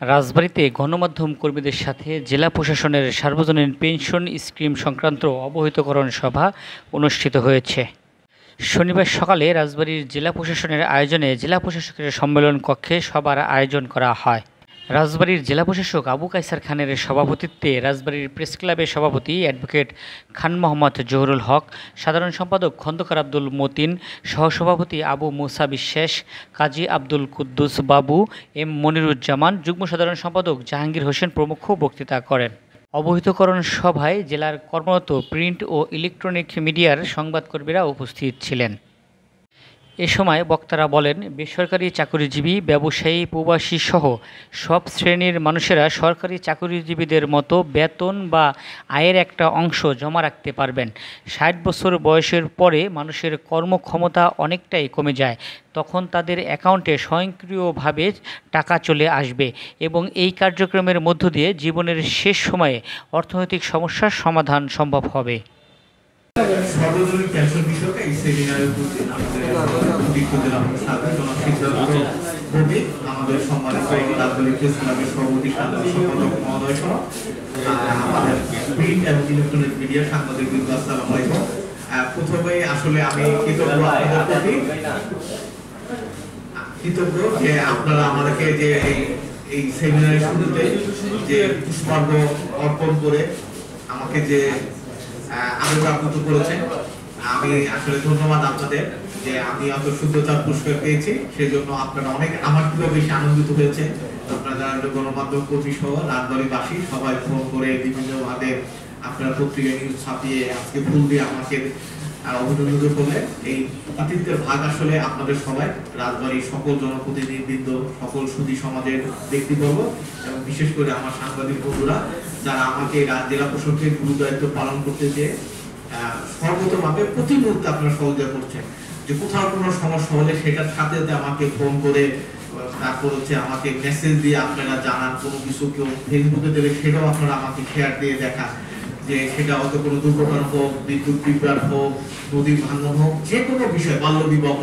রাজবাড়ীতে গণমাধ্যম কর্মীদের সাথে জেলা প্রশাসনের সার্বজনীন পেনশন স্কিম সংক্রান্ত অবহিতকরণ সভা অনুষ্ঠিত হয়েছে। শনিবার সকালে রাজবাড়ীর জেলা প্রশাসনের আয়োজনে জেলা প্রশাসকের সম্মেলন কক্ষে সভার আয়োজন করা হয়। রাজবাড়ীর জেলা প্রশাসক আবু কায়সার খানের সভাপতিত্বে রাজবাড়ীর প্রেসক্লাবের সভাপতি অ্যাডভোকেট খান মোহাম্মদ জহুরুল হক, সাধারণ সম্পাদক খন্দকার আব্দুল মতিন, সহসভাপতি আবু মুসা বিশ্বাস, কাজী আব্দুল কুদ্দুস বাবু, এম মনিরুজ্জামান, যুগ্ম সাধারণ সম্পাদক জাহাঙ্গীর হোসেন প্রমুখ বক্তৃতা করেন। অবহিতকরণ সভায় জেলার কর্মরত প্রিন্ট ও ইলেকট্রনিক মিডিয়ার সংবাদকর্মীরা উপস্থিত ছিলেন। এ সময় বক্তারা বলেন, বেসরকারি চাকরিজীবী, ব্যবসায়ী, প্রবাসী সহ সব শ্রেণীর মানুষেরা সরকারি চাকরিজীবীদের মতো বেতন বা আয়ের একটা অংশ জমা রাখতে পারবেন। ৬০ বছর বয়সের পরে মানুষের কর্মক্ষমতা অনেকটাই কমে যায়, তখন তাদের অ্যাকাউন্টে স্বয়ংক্রিয়ভাবে টাকা চলে আসবে এবং এই কার্যক্রমের মধ্য দিয়ে জীবনের শেষ সময়ে অর্থনৈতিক সমস্যার সমাধান সম্ভব হবে। সর্বজনীন পেনশন বিষয়ক এই সেমিনারের প্রতি আমাদের সম্মানিত রাজবাড়ী প্রেস ক্লাবের সভাপতি সাধারণ সম্পাদক মহোদয় সহ আমাদের প্রিন্ট এবং ইলেকট্রনিক মিডিয়া সাংবাদিকবৃন্দ, আসসালামু আলাইকুম। প্রথমে আসলে আমি কৃতজ্ঞ যে আপনারা আমাদেরকে যে এই সেমিনারের শুরুতে যে পুষ্পার্ঘ অর্পণ করে আমাকে যে আপ্যায়ন করেছেন, আমি আসলে ধন্যবাদ আপনাদের যে আমি অত শুদ্ধতার পুরস্কার পেয়েছি। সেজন্য আপনারা অনেক আমার থেকেও বেশি আনন্দিত হয়েছে। আপনারা যারা গণমাধ্যম কর্মী সহ রাজবাড়ীবাসী সবাই ফোন করে বিভিন্নভাবে আপনারা পত্রিকায় নিউজ ছাপিয়ে আজকে ফুল দিয়ে আমাকে অভিনন্দন করলেন। এই কৃতিত্বের ভাগ আসলে আপনাদের সবাই, রাজবাড়ীর সকল জনপ্রতিনিধিবৃন্দ, সকল সুধী সমাজের ব্যক্তিবর্গ এবং বিশেষ করে আমার সাংবাদিক বন্ধুরা যারা আমাকে জেলা প্রশাসকের গুরু দায়িত্ব পালন করতে যে সর্বতভাবে প্রতি মুহূর্তে আপনারা সহযোগিতা করছেন। যে কোথাও কোনো সমস্যা হলে সেটার সাথে আমাকে ফোন করে, তারপর আমাকে মেসেজ দিয়ে আপনারা জানান, কোনো কিছু কেউ ফেসবুকে দিলে সেটাও আপনারা আমাকে শেয়ার দিয়ে দেখান যে সেটা হয়তো কোনো দুর্ঘটনা হোক, বিদ্যুৎ বিভ্রাট হোক, নদী ভাঙন হোক, যে কোনো বিষয়, বাল্য বিবাহ,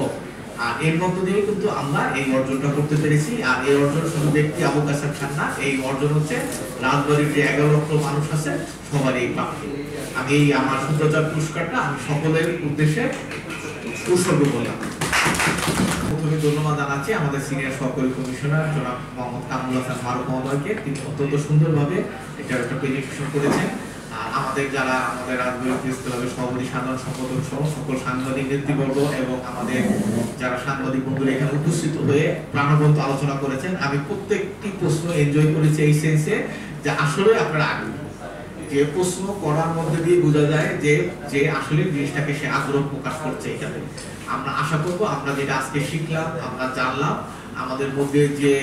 আর এর মধ্য দিয়ে কিন্তু আমরা এই অর্জনটা করতে পেরেছি। আর এই অর্জন শুধু ব্যক্তি আবু কায়সার খান না, এই অর্জন হচ্ছে রাজবাড়ির যে 11 লক্ষ মানুষ আছে সবার এই প্রাপ্তি। আমি এই আমার শুদ্ধতার পুরস্কারটা আমি সকলের উদ্দেশ্যে উৎসর্গ করলাম। প্রথমে ধন্যবাদ জানাচ্ছি আমাদের সিনিয়র সহকারী কমিশনার জনাব মোহাম্মদ কামরুল হাসান ফারুক মহোদয়কে। তিনি অত্যন্ত সুন্দরভাবে এটা একটা প্রেজেন্টেশন করেছেন। আমাদের যারা আমাদের রাজবাড়ী প্রেস ক্লাবের সভাপতি, সাধারণ সম্পাদক সহ সকল সাংবাদিক নেতৃবর্গ এবং আমাদের যারা সাংবাদিক বন্ধুরা এখানে উপস্থিত হয়ে প্রাণবন্ত আলোচনা করেছেন, আমি প্রত্যেকটি প্রশ্ন এনজয় করেছি এই সেন্সে যে আসলে আপনারা আগ্রহী। যে প্রশ্ন করার মধ্যে দিয়ে বোঝা যায় যে আসলে জিনিসটাকে সে আগ্রহ প্রকাশ করছে। এখানে আমরা আশা করবো আমরা যেটা আজকে শিখলাম, আমরা জানলাম, আমাদের মধ্যে যে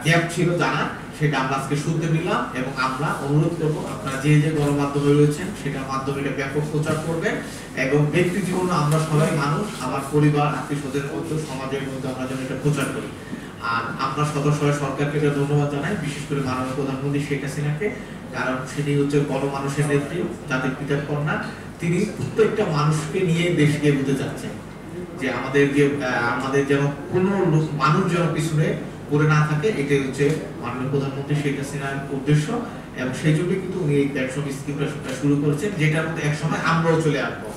গ্যাপ ছিল জানা, সেটা আমরা আজকে শুনতে নিলাম এবং আমরা অনুরোধ করবো আপনারা যে যে গণমাধ্যমে রয়েছেন সেটার মাধ্যমে এটা ব্যাপক প্রচার করবেন। এবং ব্যক্তি জীবনে আমরা সবাই মানুষ, আমার পরিবার, আত্মীয় স্বজনের মধ্যে, সমাজের মধ্যে আমরা যেন এটা প্রচার করি। আর আমরা সদস্য সরকারকে এটা ধন্যবাদ জানাই, বিশেষ করে মাননীয় প্রধানমন্ত্রী শেখ হাসিনাকে, কারণ সেটি হচ্ছে গণমানুষের নেত্রী, জাতির পিতার কন্যা। তিনি প্রত্যেকটা মানুষকে নিয়ে দেশকে এগোতে যাচ্ছেন যে আমাদের যেন কোনো মানুষ যেন পিছনে পড়ে না থাকে, এটাই হচ্ছে মাননীয় প্রধানমন্ত্রী শেখ হাসিনার উদ্দেশ্য। এবং সেই জন্য কিন্তু উনি এই পেনশন স্কিমটা শুরু করেছেন, যেটার মধ্যে একসময় আমরাও চলে আসবো।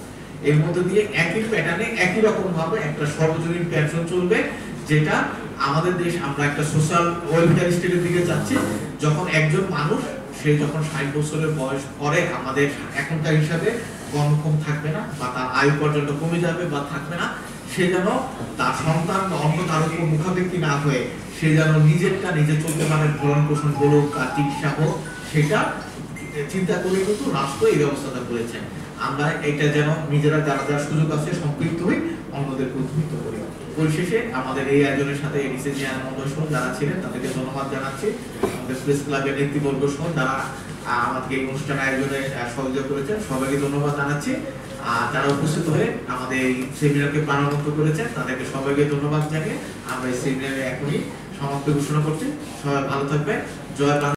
এর মধ্যে দিয়ে একই প্যাটার্নে একই রকম ভাবে একটা সর্বজনীন পেনশন চলবে, যেটা আমাদের দেশ, আমরা একটা সোশ্যাল ওয়েলফেয়ার স্টেটের দিকে যাচ্ছি। যখন একজন মানুষ সে যখন 60 বছরের বয়স পরে আমাদের এখনকার হিসাবে কর্মক্ষম থাকবে না, বা তার আয়ু পর্যন্ত কমে যাবে বা থাকবে না, সে যেন তার সন্তান বা অন্য কারো উপর মুখাপেক্ষি না হয়ে সে যেন নিজেরটা নিজে চলতে পারে, ভরণ পোষণ হোক আর চিকিৎসা হোক, সেটা চিন্তা করে কিন্তু রাষ্ট্র এই ব্যবস্থাটা করেছে। আমরা এটা যেন নিজেরা যারা যারা সুযোগ আছে সম্পৃক্ত হই, অন্যদেরকে উদ্বুদ্ধ করি। পরিশেষে আমাদের এই আয়োজনের সাথে এডিসি মহোদয় সহ যারা ছিলেন তাদেরকে ধন্যবাদ জানাচ্ছি। আমাদের প্রেস ক্লাবের নেতৃবর্গ সহ যারা আমাদেরকে এই অনুষ্ঠান আয়োজনে সহযোগিতা করেছেন সবাইকে ধন্যবাদ জানাচ্ছি। আর যারা উপস্থিত হয়ে আমাদের এই সেমিনারকে প্রাণবন্ত করেছেন তাদেরকে সবাইকে ধন্যবাদ জানিয়ে আমরা এই সেমিনারে এখনই সমাপ্তি ঘোষণা করছি। সবাই ভালো থাকবে। জয় বাংলা।